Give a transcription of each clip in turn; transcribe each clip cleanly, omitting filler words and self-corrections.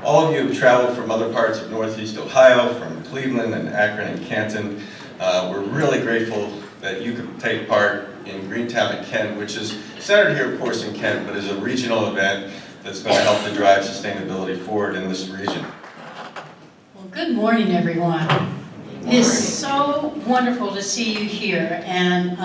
all of you have traveled from other parts of Northeast Ohio, from Cleveland and Akron and Canton. We're really grateful that you could take part in Greentown and Kent, which is centered here, of course, in Kent, but is a regional event that's going to help to drive sustainability forward in this region. Well, good morning, everyone. It is so wonderful to see you here, and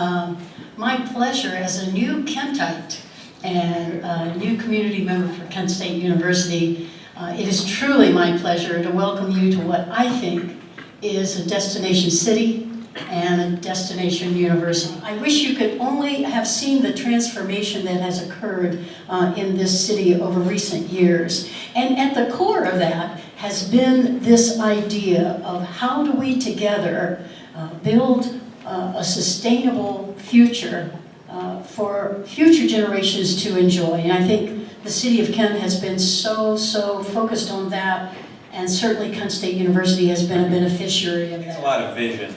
my pleasure as a new Kentite and a new community member for Kent State University. It is truly my pleasure to welcome you to what I think is a destination city and a destination university. I wish you could only have seen the transformation that has occurred in this city over recent years. And at the core of that has been this idea of how do we together build a sustainable future for future generations to enjoy. And I think the city of Kent has been so focused on that, and certainly Kent State University has been a beneficiary of that. It's a lot of vision,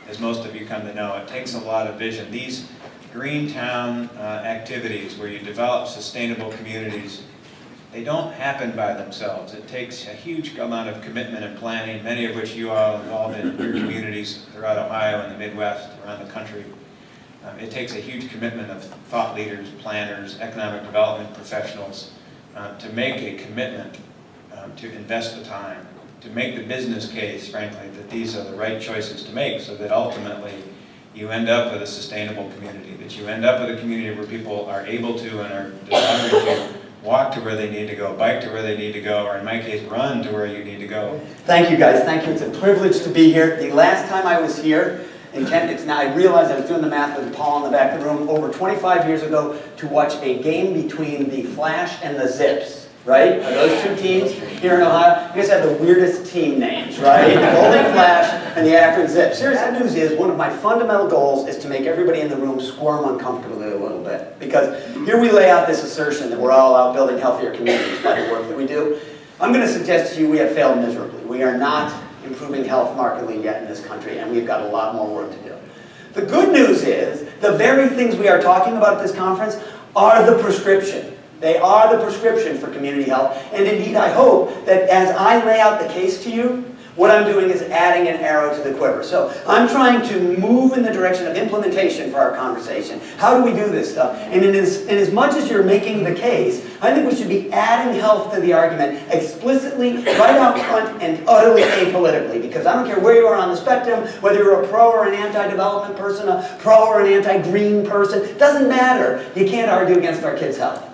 as most of you come to know. It takes a lot of vision. These Greentown activities where you develop sustainable communities, they don't happen by themselves. It takes a huge amount of commitment and planning, many of which you all are involved in your communities throughout Ohio and the Midwest, around the country. It takes a huge commitment of thought leaders, planners, economic development professionals to make a commitment to invest the time, to make the business case, frankly, that these are the right choices to make so that ultimately you end up with a sustainable community, that you end up with a community where people are able to and are desiring to walk to where they need to go, bike to where they need to go, or in my case, run to where you need to go. Thank you guys, thank you. It's a privilege to be here. The last time I was here in Kent, it's now, I realized I was doing the math with Paul in the back of the room over 25 years ago to watch a game between the Flash and the Zips, right? Are those two teams here in Ohio? You guys have the weirdest team names, right? The Golden Flash and the Akron Zips. Serious news is, one of my fundamental goals is to make everybody in the room squirm uncomfortably a little bit. Because here we lay out this assertion that we're all out building healthier communities by the work that we do. I'm going to suggest to you we have failed miserably. We are not improving health markedly yet in this country, and we've got a lot more work to do. The good news is, the very things we are talking about at this conference are the prescription. They are the prescription for community health, and indeed I hope that as I lay out the case to you, what I'm doing is adding an arrow to the quiver. So I'm trying to move in the direction of implementation for our conversation. How do we do this stuff? And in as much as you're making the case, I think we should be adding health to the argument explicitly, right out front, and utterly apolitically. Because I don't care where you are on the spectrum, whether you're a pro or an anti-development person, a pro or an anti-green person, it doesn't matter. You can't argue against our kids' health.